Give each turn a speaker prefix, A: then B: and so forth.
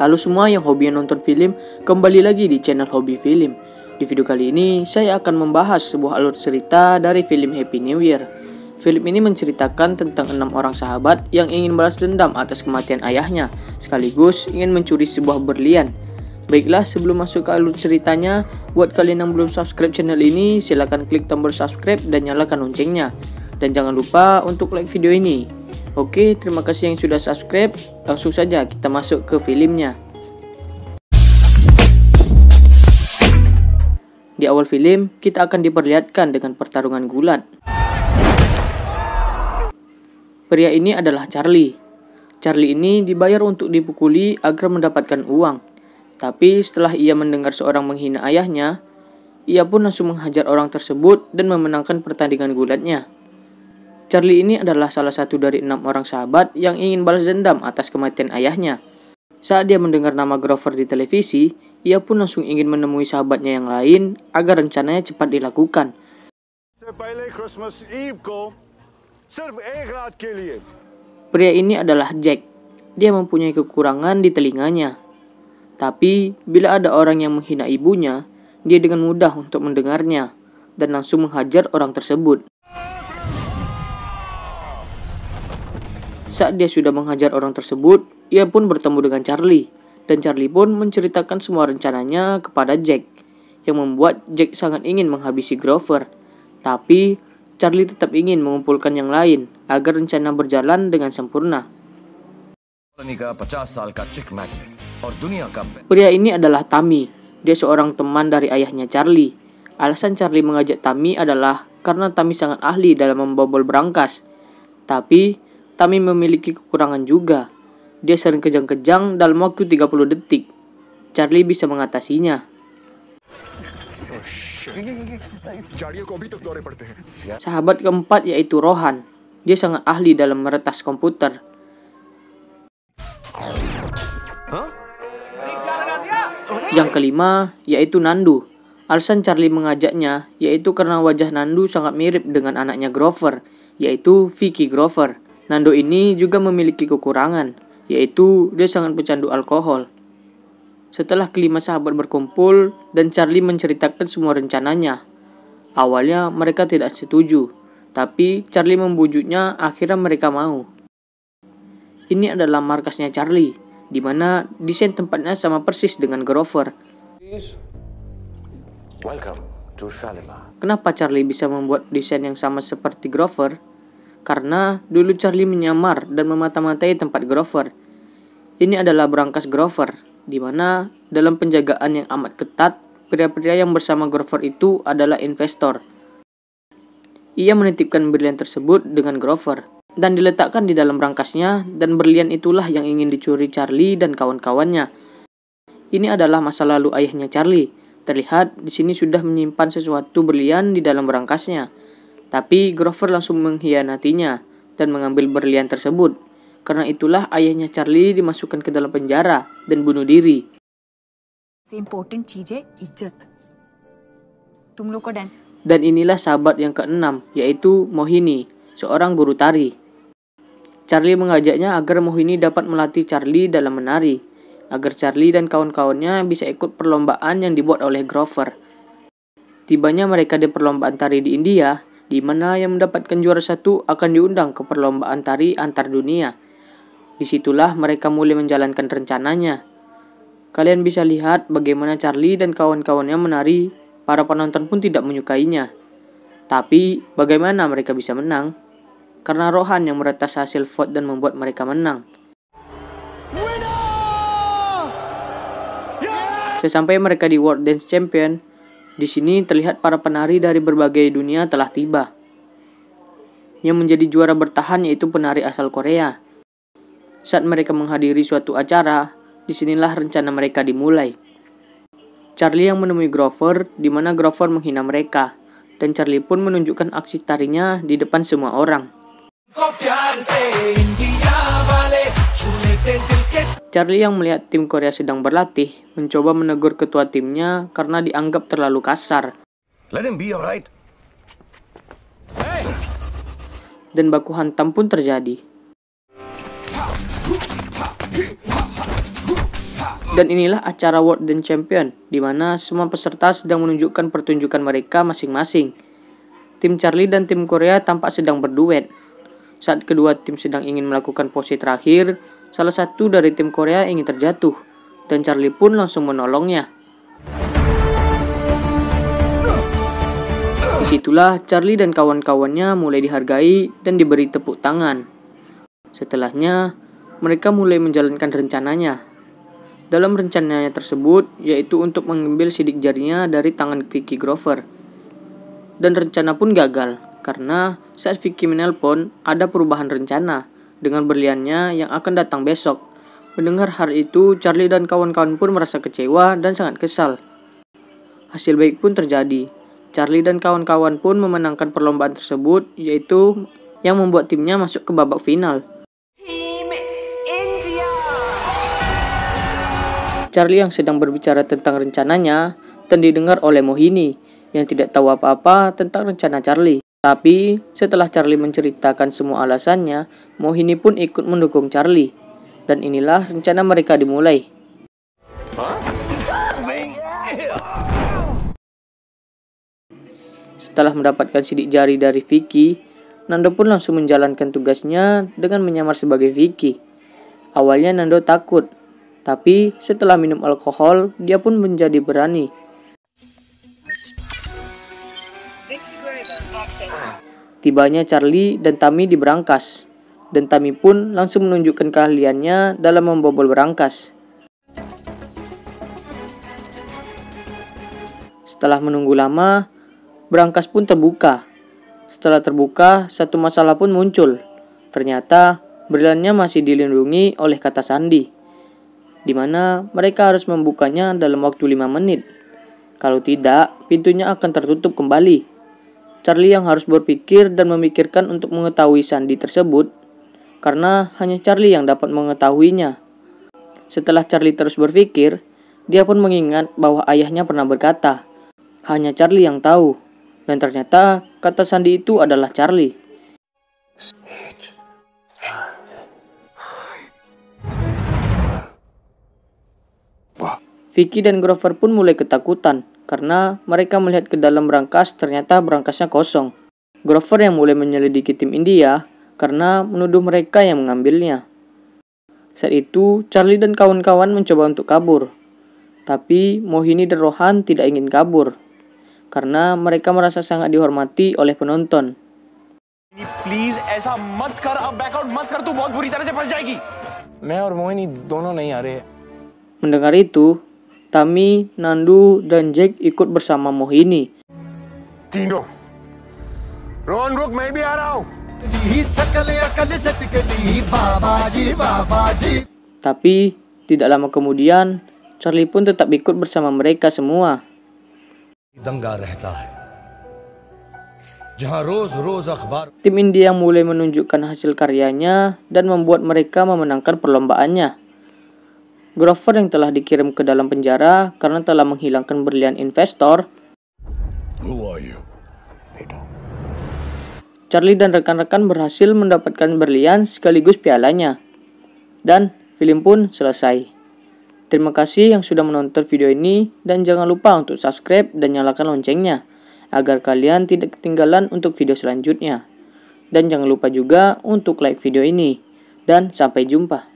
A: Halo semua yang hobi nonton film, kembali lagi di channel Hobi Film. Di video kali ini, saya akan membahas sebuah alur cerita dari film Happy New Year. Film ini menceritakan tentang 6 orang sahabat yang ingin balas dendam atas kematian ayahnya, sekaligus ingin mencuri sebuah berlian. Baiklah, sebelum masuk ke alur ceritanya, buat kalian yang belum subscribe channel ini, silahkan klik tombol subscribe dan nyalakan loncengnya. Dan jangan lupa untuk like video ini. Oke, terima kasih yang sudah subscribe. Langsung saja kita masuk ke filmnya. Di awal film, kita akan diperlihatkan dengan pertarungan gulat. Pria ini adalah Charlie. Charlie ini dibayar untuk dipukuli agar mendapatkan uang. Tapi setelah ia mendengar seorang menghina ayahnya, ia pun langsung menghajar orang tersebut dan memenangkan pertandingan gulatnya. Charlie ini adalah salah satu dari 6 orang sahabat yang ingin balas dendam atas kematian ayahnya. Saat dia mendengar nama Grover di televisi, ia pun langsung ingin menemui sahabatnya yang lain agar rencananya cepat dilakukan. Pria ini adalah Jack. Dia mempunyai kekurangan di telinganya. Tapi, bila ada orang yang menghina ibunya, dia dengan mudah untuk mendengarnya dan langsung menghajar orang tersebut. Saat dia sudah menghajar orang tersebut, ia pun bertemu dengan Charlie. Dan Charlie pun menceritakan semua rencananya kepada Jack, yang membuat Jack sangat ingin menghabisi Grover. Tapi, Charlie tetap ingin mengumpulkan yang lain, agar rencana berjalan dengan sempurna. Pria ini adalah Tammy. Dia seorang teman dari ayahnya Charlie. Alasan Charlie mengajak Tammy adalah karena Tammy sangat ahli dalam membobol berangkas. Tapi, Tammy memiliki kekurangan juga. Dia sering kejang-kejang dalam waktu 30 detik. Charlie bisa mengatasinya. Sahabat keempat yaitu Rohan. Dia sangat ahli dalam meretas komputer. Yang kelima yaitu Nandu. Alasan Charlie mengajaknya yaitu karena wajah Nandu sangat mirip dengan anaknya Grover, yaitu Vicky Grover. Nando ini juga memiliki kekurangan, yaitu dia sangat pecandu alkohol. Setelah kelima sahabat berkumpul dan Charlie menceritakan semua rencananya. Awalnya mereka tidak setuju, tapi Charlie membujuknya, akhirnya mereka mau. Ini adalah markasnya Charlie, di mana desain tempatnya sama persis dengan Grover. Kenapa Charlie bisa membuat desain yang sama seperti Grover? Karena dulu Charlie menyamar dan memata-matai tempat Grover. Ini adalah berangkas Grover, di mana dalam penjagaan yang amat ketat, pria-pria yang bersama Grover itu adalah investor. Ia menitipkan berlian tersebut dengan Grover, dan diletakkan di dalam berangkasnya, dan berlian itulah yang ingin dicuri Charlie dan kawan-kawannya. Ini adalah masa lalu ayahnya Charlie. Terlihat di sini sudah menyimpan sesuatu berlian di dalam berangkasnya. Tapi Grover langsung mengkhianatinya dan mengambil berlian tersebut. Karena itulah ayahnya Charlie dimasukkan ke dalam penjara dan bunuh diri. Dan inilah sahabat yang keenam, yaitu Mohini, seorang guru tari. Charlie mengajaknya agar Mohini dapat melatih Charlie dalam menari, agar Charlie dan kawan-kawannya bisa ikut perlombaan yang dibuat oleh Grover. Tibanya mereka di perlombaan tari di India, di mana yang mendapatkan juara 1 akan diundang ke perlombaan tari antar dunia. Disitulah mereka mulai menjalankan rencananya. Kalian bisa lihat bagaimana Charlie dan kawan-kawannya menari, para penonton pun tidak menyukainya. Tapi bagaimana mereka bisa menang? Karena Rohan yang meretas hasil vote dan membuat mereka menang. Sesampai mereka di World Dance Champion, di sini terlihat para penari dari berbagai dunia telah tiba. Yang menjadi juara bertahan yaitu penari asal Korea. Saat mereka menghadiri suatu acara, disinilah rencana mereka dimulai. Charlie yang menemui Grover, di mana Grover menghina mereka, dan Charlie pun menunjukkan aksi tarinya di depan semua orang. Charlie yang melihat tim Korea sedang berlatih, mencoba menegur ketua timnya karena dianggap terlalu kasar.
B: Let him be, alright? Hey!
A: Dan baku hantam pun terjadi. Dan inilah acara World Dance Champion, di mana semua peserta sedang menunjukkan pertunjukan mereka masing-masing. Tim Charlie dan tim Korea tampak sedang berduet. Saat kedua tim sedang ingin melakukan pose terakhir, salah satu dari tim Korea ingin terjatuh, dan Charlie pun langsung menolongnya. Disitulah Charlie dan kawan-kawannya mulai dihargai dan diberi tepuk tangan. Setelahnya, mereka mulai menjalankan rencananya. Dalam rencananya tersebut, yaitu untuk mengambil sidik jarinya dari tangan Vicky Grover. Dan rencana pun gagal, karena saat Vicky menelpon, ada perubahan rencana dengan berliannya yang akan datang besok. Mendengar hal itu, Charlie dan kawan-kawan pun merasa kecewa dan sangat kesal. Hasil baik pun terjadi. Charlie dan kawan-kawan pun memenangkan perlombaan tersebut, yaitu yang membuat timnya masuk ke babak final. Charlie yang sedang berbicara tentang rencananya dan didengar oleh Mohini yang tidak tahu apa-apa tentang rencana Charlie. Tapi setelah Charlie menceritakan semua alasannya, Mohini pun ikut mendukung Charlie. Dan inilah rencana mereka dimulai. Setelah mendapatkan sidik jari dari Vicky, Nando pun langsung menjalankan tugasnya dengan menyamar sebagai Vicky. Awalnya Nando takut, tapi setelah minum alkohol, dia pun menjadi berani. Tibanya Charlie dan Tammy di berangkas, dan Tammy pun langsung menunjukkan keahliannya dalam membobol berangkas. Setelah menunggu lama, berangkas pun terbuka. Setelah terbuka, satu masalah pun muncul. Ternyata berliannya masih dilindungi oleh kata sandi, di mana mereka harus membukanya dalam waktu 5 menit. Kalau tidak, pintunya akan tertutup kembali. Charlie yang harus berpikir dan memikirkan untuk mengetahui sandi tersebut, karena hanya Charlie yang dapat mengetahuinya. Setelah Charlie terus berpikir, dia pun mengingat bahwa ayahnya pernah berkata, hanya Charlie yang tahu. Dan ternyata kata sandi itu adalah Charlie. Vicky dan Grover pun mulai ketakutan karena mereka melihat ke dalam berangkas, ternyata berangkasnya kosong. Grover yang mulai menyelidiki tim India karena menuduh mereka yang mengambilnya. Saat itu Charlie dan kawan-kawan mencoba untuk kabur, tapi Mohini dan Rohan tidak ingin kabur karena mereka merasa sangat dihormati oleh penonton.
C: Please, ऐसा मत कर, अब बैकआउट मत कर, तू बहुत बुरी तरह से फंस जाएगी. मैं और मोहिनी दोनों नहीं आ रहे.
A: Mendengar itu, Tammy, Nandu, dan Jack ikut bersama Mohini.
C: तीनों. रोहन रुक, मैं भी आ रहा हूँ.
A: Tapi tidak lama kemudian, Charlie pun tetap ikut bersama mereka semua.
B: दंगा रहता है जहां रोज-रोज अखबार.
A: Tim India mulai menunjukkan hasil karyanya dan membuat mereka memenangkan perlombaannya. Grover yang telah dikirim ke dalam penjara karena telah menghilangkan berlian investor.
B: Who are you?
A: Charlie dan rekan-rekan berhasil mendapatkan berlian sekaligus pialanya. Dan film pun selesai. Terima kasih yang sudah menonton video ini dan jangan lupa untuk subscribe dan nyalakan loncengnya agar kalian tidak ketinggalan untuk video selanjutnya. Dan jangan lupa juga untuk like video ini. Dan sampai jumpa.